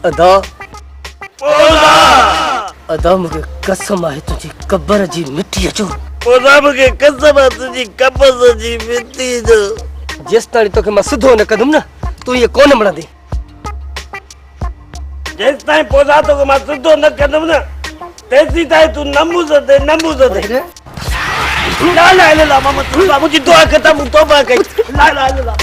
अदा अदा मूंखे कसम आहे तुंहिंजी क़बर जी मिटीअ जो। मूंखे कसम आहे तुंहिंजी क़बर जी मिटीअ जो। जेसि ताईं तोखे मां सिधो न कंदुमि न तूं इहे कोन मणंदी। जेसि ताईं पोधा तोखे मां सिधो न कंदुमि न तेसि ताईं तूं नमूज़ दे। ला ला इलाहा मोहम्मद रसूलुल्लाह, मुंहिंजी दुआ ख़तम, तौबा कई। ला ला इलाहा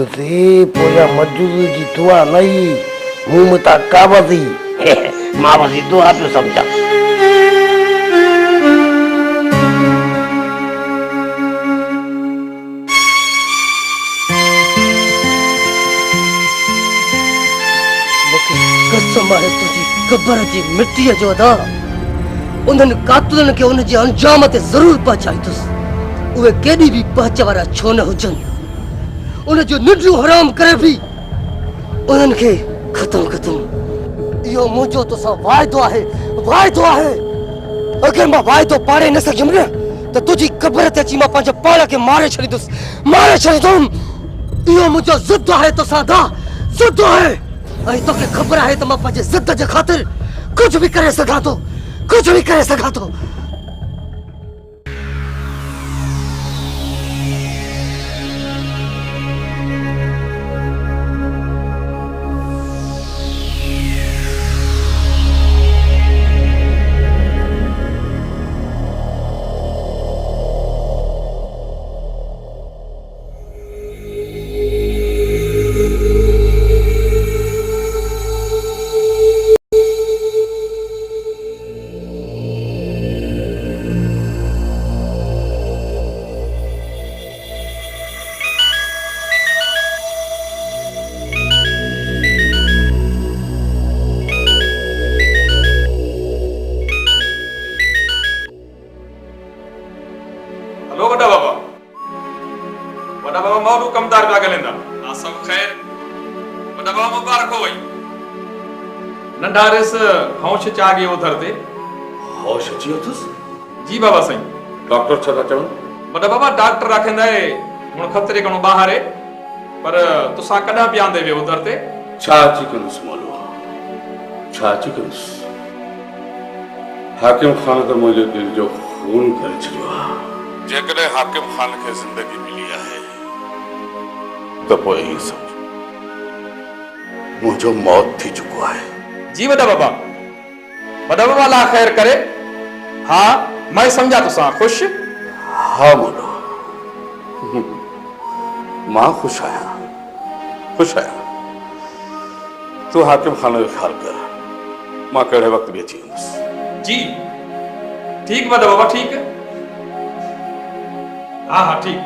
रे पोया मजदूर जी दुआ नहीं मुंह में ता काबजी मां बसी दुआ पे समझा। कसम आहे तुझी क़बर जी मिटीअ जो अदा। उन्हनि कातुलनि खे उन जे अंजाम ते ज़रूर पहुचाईंदुसि, उहे केॾी बि पहुच वारा छो न हुजनि। उन जो निंड्रू हराम करे भी उन्हनि खे ख़तम कंदुमि। इहो मुंहिंजो तोसां वाइदो आहे, वाइदो आहे। अगरि मां वाइदो पाड़े न सघियुमि न त तुंहिंजी क़बर ते अची मां पंहिंजे पाण खे मारे छॾींदुसि, मारे छॾींदुमि। इहो मुंहिंजो ज़िद आहे तोसां दा, ज़िद आहे। ऐं तोखे ख़बर आहे त मां पंहिंजे ज़िद जे ख़ातिर कुझु बि करे सघां थो, कुझु बि करे सघां थो। नंढारेस होश चागे उधर ते होश अची अथस। जी बाबा साईं। डॉक्टर छा था चवन? बड़ा बाबा डॉक्टर आखंदा है हुन खतरे कणो बाहर है पर तुसा कदा पियांदे वे उधर ते छा अची कनुस मोलो, छा अची कनुस। हाकिम खान तो मुझे दिल जो खून कर छॾियो आहे। जेकॾहिं हाकिम खान खे ज़िंदगी मिली आहे त पोइ ही समझ मुझो मौत थी चुको है। जी बड़ा बाबा ला खैर करे। हाँ मैं समझा तुसा खुश। हाँ मोलो मां खुश आया, खुश आया। तू हाकिम खान जो ख्याल कर, मां कड़े वक्त भी अची वेंदुसि। जी ठीक बड़ा बाबा ठीक है। हाँ हाँ ठीक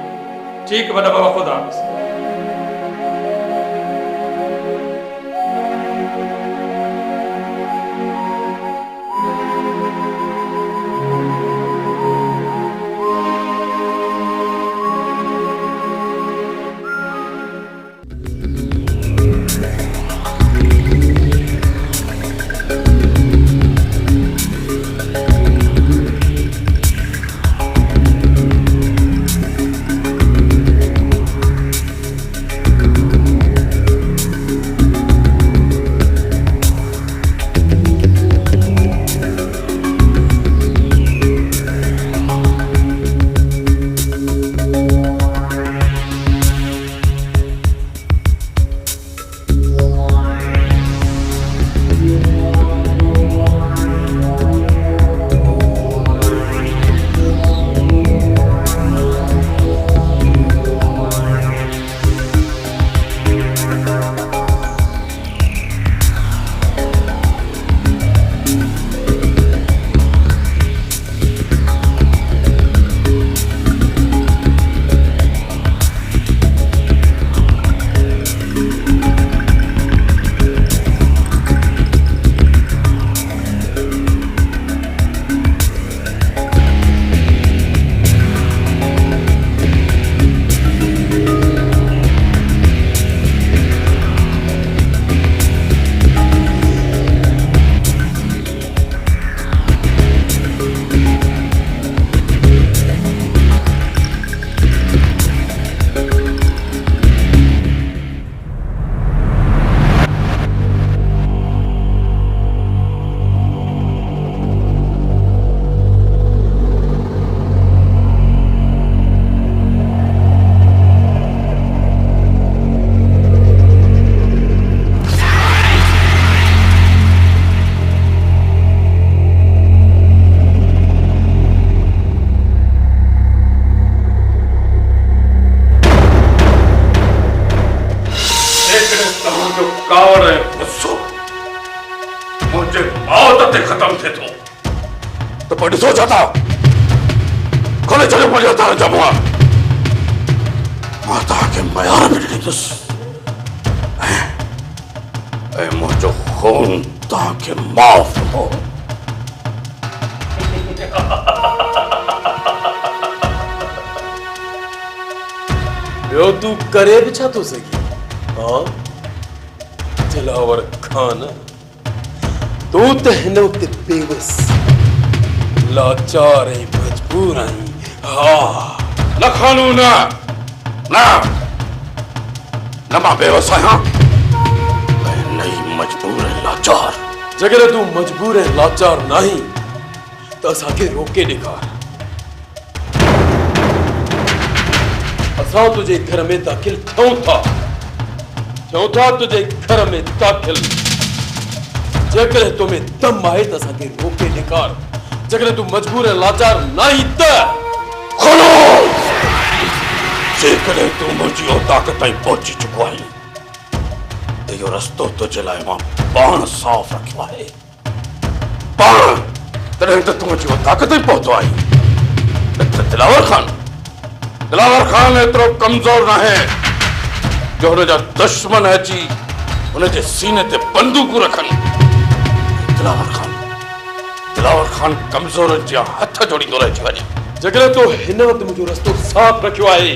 ठीक बड़ा बाबा खुदा हाफिज़। जो कावड़ है गुस्सो मुझे मौत ते खत्म थे तो पढ़ सो जाता कोने चले पड़ जाता है जमुआ माता के मयार भी नहीं तुस ऐ मुझे खून ताके माफ हो यो तू करे भी छा तो सकी हाँ दिलावर खान तू तो हिन वक्त बेबस लाचार ऐं मजबूर आई हाँ लखानू ना ना न मां बेवस आहियां नहीं मजबूर है लाचार जगह तू मजबूर है लाचार नहीं तो असांखे रोके ॾेखार असां तुझे घर में दाखिल थियूं था तुझे घर में दाखिल जेकर तुम्हें दम आहे त असांखे रोके ॾेखार जेकर तू मजबूर है लाचार नहीं त खोलो जेकर तू मुझी ताक़त ताईं पहुची चुको आहीं त इहो रस्तो तुझे लाइ मां पाण साफ़ रखियो आहे पाण तॾहिं त तू मुझी ताक़त ताईं पहुतो आहीं दिलावर खान एतिरो कमज़ोर न आहे जो हुनजा दुश्मन अची हुनजे सीने ते बंदूकूं रखनि दिलावर खान कमज़ोरनि जा हथ जोड़ींदो रहिजी वञे जगह तो हिन वक्त मुझो रस्तो साफ रखियो आहे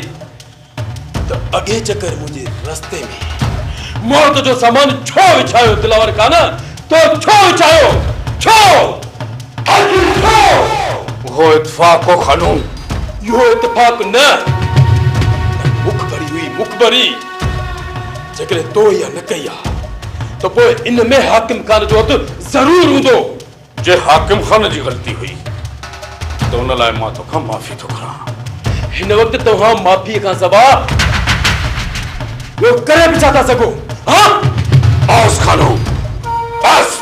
त अगे चकर मुझे रस्ते में मौत जो सामान छो विछायो दिलावर खान तो छो विछायो छो आखिर छो वो इत्फाक को खानू यो इत्फाक न मुखबरी जगह तो या न कई तो पोइ इन में हाकिम खान जो हथ जरूर हूंदो जे हाकिम खान जी गलती हुई तो उन लाइ मां तोखां माफ़ी थो घुरां हिन वक्त तव्हां माफ़ी खां सवाइ ॿियो करे बि छा था सघो हाँ बस खानो बस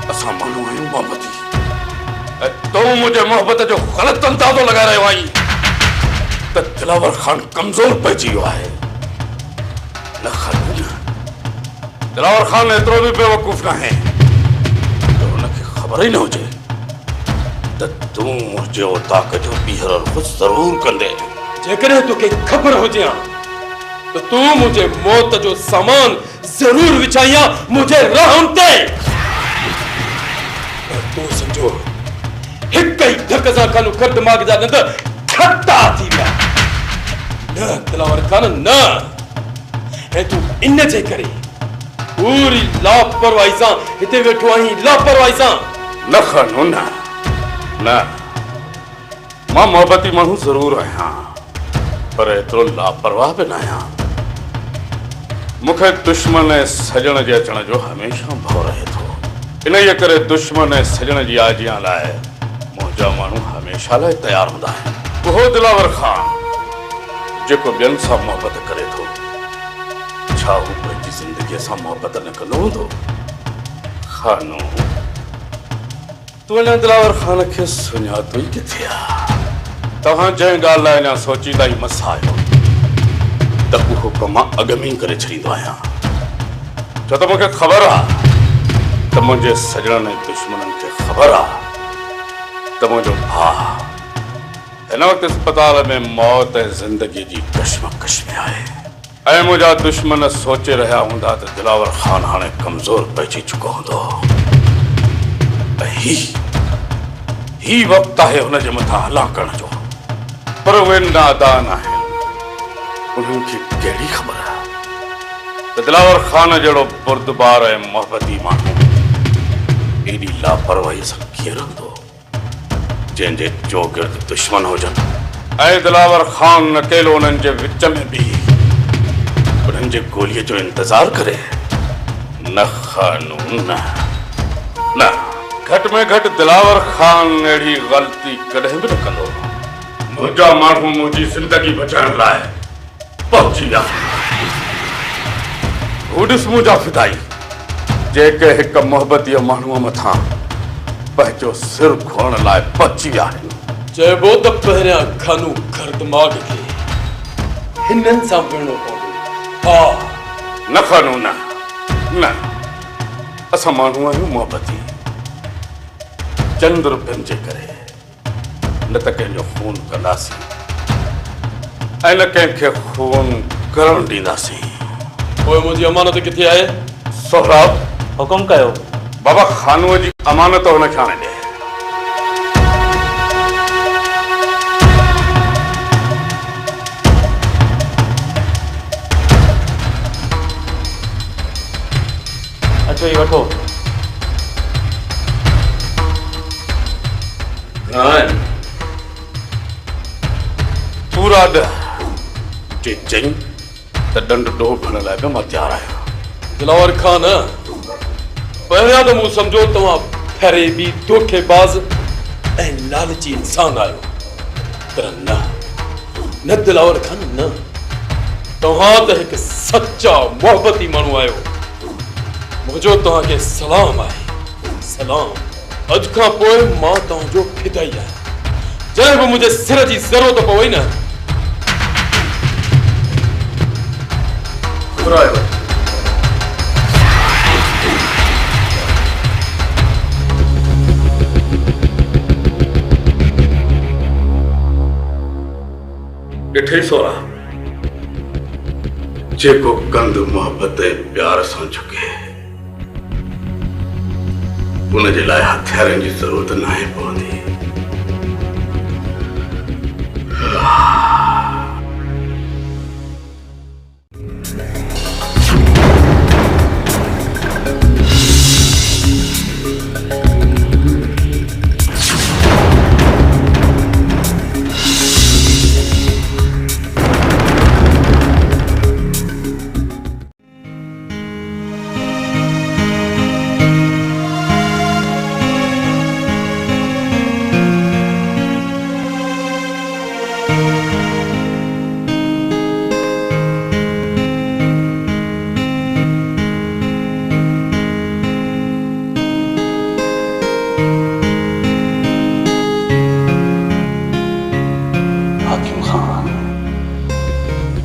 असां माण्हू आहियूं मोहब्बती तो मुझे मोहब्बत जो ग़लत अंदाज़ो लॻाए रहियो आहीं त दिलावर खान कमज़ोर पइजी वियो आहे न खानू दिलावर खान एतिरो बि बेवकूफ़ न आहे त हुनखे ख़बर ई न हुजे त तूं मुंहिंजे ताक़त जो ॿीहर रुख़ ज़रूर कंदे जेकॾहिं तोखे ख़बर हुजे तो तू मुझे मौत जो सामान जरूर विछाइया मुझे रहम ते तू समझो हिक ही धक सां खानू कर दिमाग़ जा नंद खट्टा थी विया न दिलावर खान न ऐं तू इन जे करे पूरी लापरवाही सां हिते वेठो आहीं लापरवाही सां न खानू न न मां मोहब्बती माण्हू ज़रूर आहियां पर एतिरो लापरवाह बि न आहियां मूंखे दुश्मन ऐं सजण जे अचण जो हमेशह भउ रहे थो इन जे करे दुश्मन ऐं सजण जी आजियां लाइ मुंहिंजा माण्हू हमेशह लाइ तयारु हूंदा आहिनि उहो दिलावर खान जेको ॿियनि सां मोहबत करे थो छा हू पंहिंजी ज़िंदगीअ सां मोहबत न कंदो हूंदो खानो तूं अञा दिलावर खान खे सुञातो ई किथे आहे तव्हां जंहिं ॻाल्हि लाइ अञा सोचींदा ई मस आहियो त उहो कमु मां अॻु में ई करे छॾींदो आहियां छो त मूंखे ख़बर आहे त मुंहिंजे सजणनि ऐं दुश्मननि खे ख़बर आहे त मुंहिंजो भाउ हिन वक़्तु अस्पताल में मौत ऐं ज़िंदगी जी कशमकश में आहे ऐं मुंहिंजा दुश्मन सोचे रहिया हूंदा त दिलावर खान हाणे कमज़ोर पइजी चुको हूंदो ऐं ही वक़्तु आहे हुनजे मथां हला करण जो पर उहे नादान आहिनि उन्हनि खे कहिड़ी ख़बर आहे त दिलावर खान जहिड़ो बुर्दबार ऐं मोहब्बती माण्हू एॾी लापरवाहीअ सां कीअं रहंदो जंहिंजे चोगिर्द दुश्मन हुजनि ऐं दिलावर खान अकेलो उन्हनि जे विच में बि उन्हनि जे गोलीअ जो इंतज़ारु करे न खानू न घटि में घटि दिलावर खान अहिड़ी ग़लती कॾहिं बि न कंदो मुंहिंजा माण्हू मुंहिंजी ज़िंदगी बचाइण लाइ पहुची विया हू ॾिस मुंहिंजा फिदाई जेके हिक मोहब्बतीअ माण्हूअ मथां पंहिंजो सिर खोइण लाइ पहुची विया आहिनि चइबो त पहिरियां खानू घर दिमाग़ खे हिननि सां विढ़णो पवंदो हा न कानून न असां माण्हू आहियूं मोहबती चंद रुपयनि जे करे न त कंहिंजो खून कंदासीं ऐं न कंहिंखे खून करण ॾींदासीं। ओए मुंहिंजी अमानत किथे आहे? सोहराब हुकुम कयो। बाबा खानूअ जी अमानत हुनखे हाणे ॾे। अचो ही वठो। पूरा 10 जे चई त डंड डोह भरण लाइ बि मां तयारु आहियां। दिलावर खान पहिरियां त मूं सम्झो तव्हां फरेबी धोखेबाज़ ऐं लालची इंसान आहियो, पर न दिलावर खान न, तव्हां त हिकु सच्चा मोहबती माण्हू आहियो। मुंहिंजो तव्हांखे सलाम आहे, सलाम। अॼु खां पोइ मां तव्हांजो फिदाई आहियां। जॾहिं बि मुंहिंजे सिर जी ज़रूरत पवई न घुरायो। ॾिठे सोरा जेको कंद मोहबत ऐं प्यार सां झुके उनजे लाइ हथियारनि जी ज़रूरत नाहे पवंदी।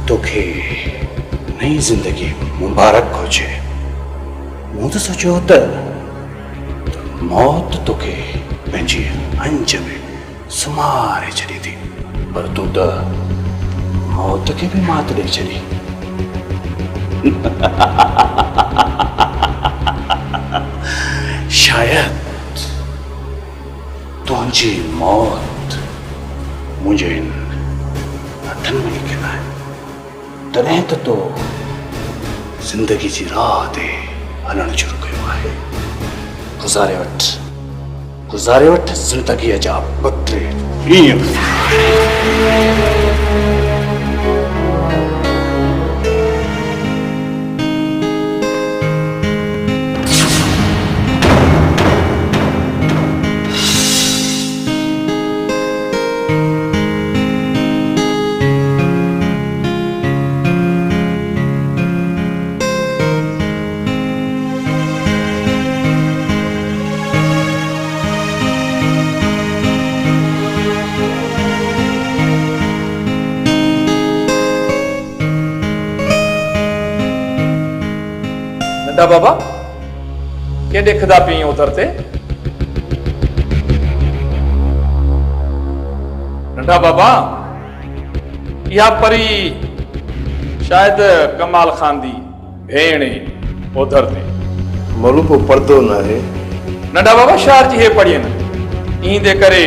तोखे नई जिंदगी मुबारक हुजे। मूं त सोचियो त मौत तोखे पंहिंजी अंज में सुमारे छॾी थी, पर तूं त मौत खे बि मात ॾेई छॾी। शायद तुंहिंजी मौत मुंहिंजे हथनि में लिखियलु आहे, तॾहिं त तो ज़िंदगी जी राह ते हलणु शुरू कयो आहे। गुज़ारे वठ ज़िंदगीअ जा पत्रे ॾींहं। नंढा बाबा केॾे खदा पई उधर ते? नंढा बाबा इहा परी शायद कमाल खान दी भेण उधर ते मोलू को पर्दो न है। नंढा बाबा शहर जी हे पढ़िए न ईंदे करे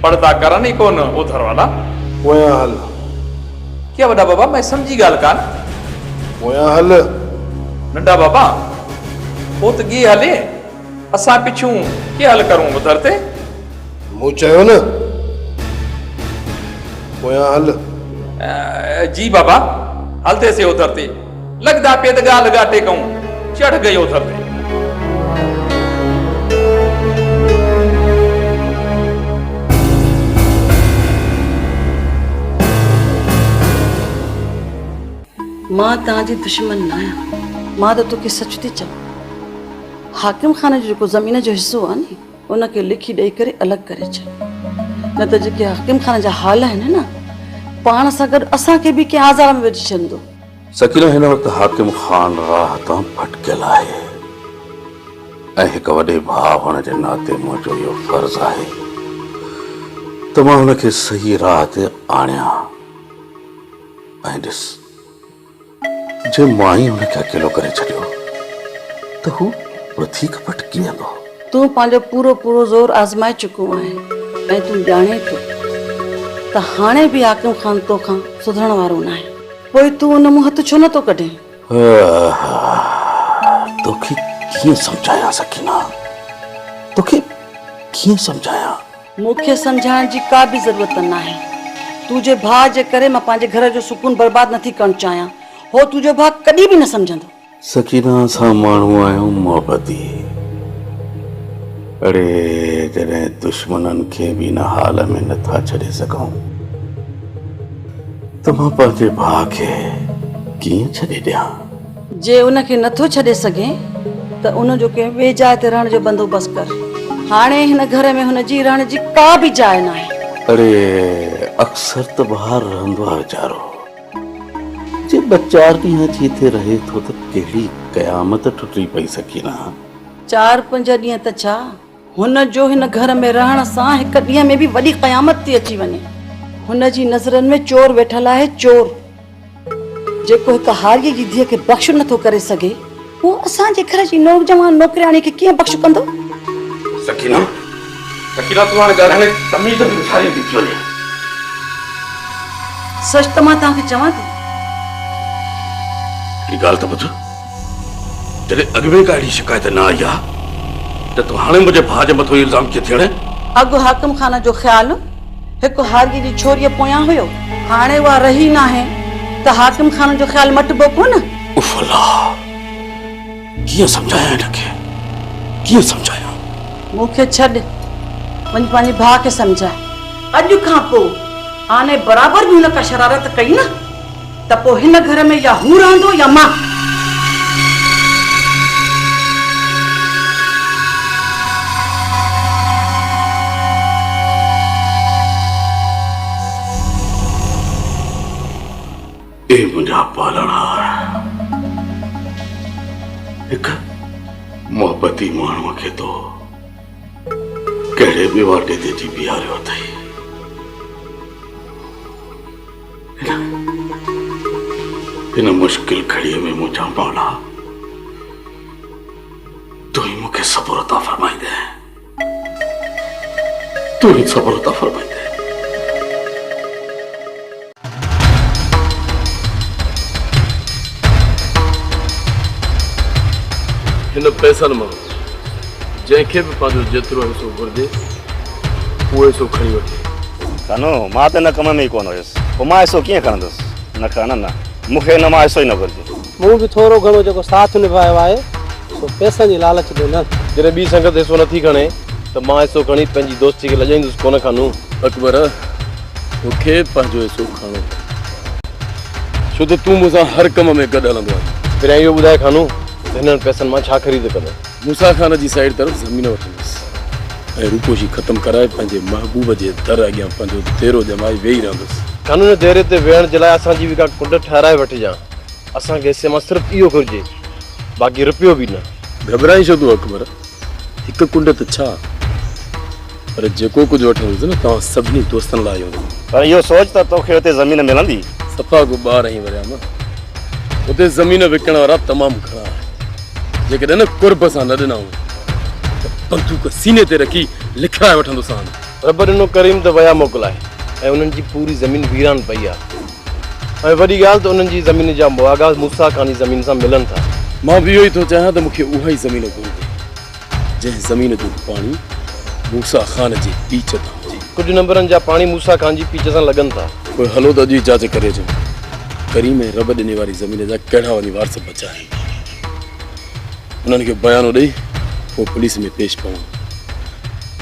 पढ़दा करन ही कोन उधर वाला। पोयां हल क्या वॾा बाबा मैं समझी ॻाल्हि कान। पोयां हल नंढा बाबा वो तो गे हले असां पिछू के हल करूं उधर ते? मूं चयो न पोयां हल। जी बाबा हलते से उधर ते लगदा पे त ॻाल्हि ॻाटे कहूं चढ़ गई उधर ते। मां तव्हांजी दुश्मन न आहियां, मां त तोखे सच थी चवां। हाकिम खान जो जेको ज़मीन जो हिसो आहे नी उनखे लिखी ॾेई करे अलॻि करे छॾ, न त जेके हाकिम खान जा हाल आहिनि न पाण सां गॾु असांखे बि कंहिं आज़ार में विझी छॾींदो। सकीना हिन वक्त हाकिम खान राह तां भटकियल आहे ऐं हिक वॾे भाउ हुअण जे नाते मुंहिंजो इहो फर्ज़ आहे त मां हुनखे सही राह ते आणियां। ऐं ॾिस, जे मां ई हुनखे अकेलो करे छॾियो त हू वधीक भटकी वेंदो। तूं पंहिंजो पूरो पूरो ज़ोर आज़माए चुको आहे ऐं तूं ॼाणे थो त हाणे बि हाकिम खान तोखां सुधरण वारो न आहे। पोइ तूं उन मूं हथ छो नथो कढे? तोखे कीअं सम्झायां सकीना, तोखे कीअं सम्झायां? मूंखे सम्झाइण जी का बि ज़रूरत न आहे। तुंहिंजे भाउ जे करे मां पंहिंजे घर जो सुकून बर्बाद नथी करणु चाहियां। हो तुंहिंजो भाउ कॾहिं बि न सम्झंदो। सकीना, असां माण्हू आहियूं मोहबती। अड़े जॾहिं दुश्मननि खे बि इन हाल में नथा छॾे सघूं त मां पंहिंजे भाउ खे कीअं छॾे ॾियां? जे उनखे नथो छॾे सघे त उन जो कंहिं ॿिए जाइ ते रहण जो बंदोबस्तु कर। हाणे हिन घर में हुन जी रहण जी का बि जाइ न आहे। अरे अक्सर त ॿाहिरि रहंदो आहे वीचारो। जे ॿ चार ॾींहं थी थिए रहे थो त कहिड़ी क़यामत टुटी पई सकीना। 4-5 ॾींहं त छा, हुन जो हिन घर में रहण सां हिक ॾींहं में बि वॾी क़यामत थी अची वञे। हुन जी नज़रनि में चोर वेठल आहे, चोर। जेको हिक हारीअ जी धीअ खे बख़्श नथो करे सघे, उहो असांजे घर जी नौजवान नौकरियाणी खे कीअं बख़्श कंदो? सकीना, सकीना, तूं हाणे ॻाल्हाइण तमीज़ बि विसारे थी वञे। सच त मां तव्हांखे चवां थी। हिकिड़ी ॻाल्हि त ॿुध, जॾहिं अॻु में का अहिड़ी शिकायत न आई आहे त तूं हाणे मुंहिंजे भाउ जे मथां इल्ज़ाम कीअं थियण? अॻु हाकिम खान जो ख़्यालु हिकु हारीअ जी छोरीअ पोयां हुयो, हाणे उहा रही न आहे त हाकिम खान जो ख़्यालु मटिबो कोन। उफ़ अल्लाह, कीअं सम्झायां हिनखे, कीअं सम्झायां? मूंखे छॾ, वञी पंहिंजे भाउ खे सम्झाए। अॼु खां पोइ हाणे बराबरि बि हुन का शरारत कई न त पोइ हिन घर में या हू रहंदो या मां। ए मुंहिंजा पालणहार, हिकु मोहबती माण्हूअ खे तो कहिड़े बि वाटे ते जी बीहारियो अथई। हिन मुश्किल घड़ीअ में मुंहिंजा मौला, तूं ही मूंखे सब्र अता फरमाईंदे, तूं ही सब्र अता फरमाईंदे। हिन पैसनि मां जंहिंखे बि पंहिंजो जेतिरो हिसो घुरिजे उहो हिसो खणी वठे। कानो, मां त हिन कम में ई कोन हुयुसि, पोइ मां हिसो कीअं खणंदुसि? न खण न, मूंखे हिन मां हिसो ई न घुरिजे। मूं बि थोरो घणो जेको साथ निभायो आहे सो पैसनि जी लालच ॾे न। जॾहिं ॿी संगत हिसो नथी खणे त मां हिसो खणी पंहिंजी दोस्ती खे लॼाईंदुसि कोन कानू। अकबर, तोखे पंहिंजो हिसो खणो, छो त तूं मूंसां हर कम में गॾु हलंदो आहे। पहिरियां इहो ॿुधाए कानू, हिननि पैसनि मां छा ख़रीद कंदो? मूसा खान जी साइड तरफ़ ज़मीन वठंदुसि ऐं रूपोशी ख़तमु कराए पंहिंजे महबूब जे दर अॻियां पंहिंजो देरो जमाए वेही रहंदुसि। कानून देरे ते वेहण जे लाइ असांजी बि का कुंड ठाराए वठिजां। असांखे हिसे मां सिर्फ़ु इहो घुरिजे, बाक़ी रुपयो बि न। घबराई छो तूं अकबर? हिकु कुंड त छा, पर जेको कुझु वठंदुसि न तव्हां सभिनी दोस्तनि लाइ हूंदो। पर इहो सोच त तोखे हुते ज़मीन मिलंदी? सफ़ा को ॿार आहीं वरिया मां, हुते ज़मीन विकण वारा तमामु घणा आहिनि। जेकॾहिं न कुर्ब सां न ॾिनऊं त बंदूक सीने ते रखी लिखाए वठंदुसि। रब ॾिनो करीम त वया मोकिलाए ऐं उन्हनि जी पूरी ज़मीन वीरान पई आहे। ऐं वॾी ॻाल्हि त उन्हनि जी ज़मीन जा मुआगा मूसा खान जी ज़मीन सां मिलनि था। मां बि इहो ई थो चाहियां त मूंखे उहा ई ज़मीन घुरिजे जंहिं ज़मीन जो पाणी मूसा खान जी पीच तां हुजे। कुझु नंबरनि जा पाणी मूसा खान जी पीच सां लॻनि था। पोइ हलो त अॼु ई जांच करे अचूं, करीम ऐं रब ॾिने वारी ज़मीन जा कहिड़ा वञी वारस बचा आहिनि। उन्हनि खे बयानो ॾेई पोइ पुलिस में पेश पऊं।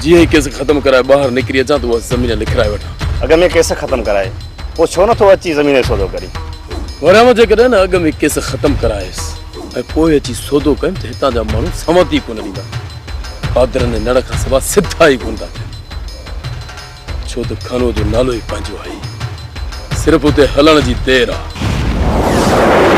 जीअं ई केस ख़तमु कराए ॿाहिरि निकिरी अचां त उहा ज़मीन लिखाए वठां। अॻ में केस ख़तमु कराए पोइ छो नथो अची ज़मीन सौदो करी? वरियाम जेकॾहिं न अॻ में केस ख़तमु करायसि ऐं पोइ अची सौदो कयुमि त हितां जा माण्हू सहमति ई कोन ॾींदा। पादरनि नड़ खां सवाइ सिधा ई कोन था थियनि, छो त खानो जो नालो ई पंहिंजो आहे, सिर्फ़ु उते हलण जी देरि आहे।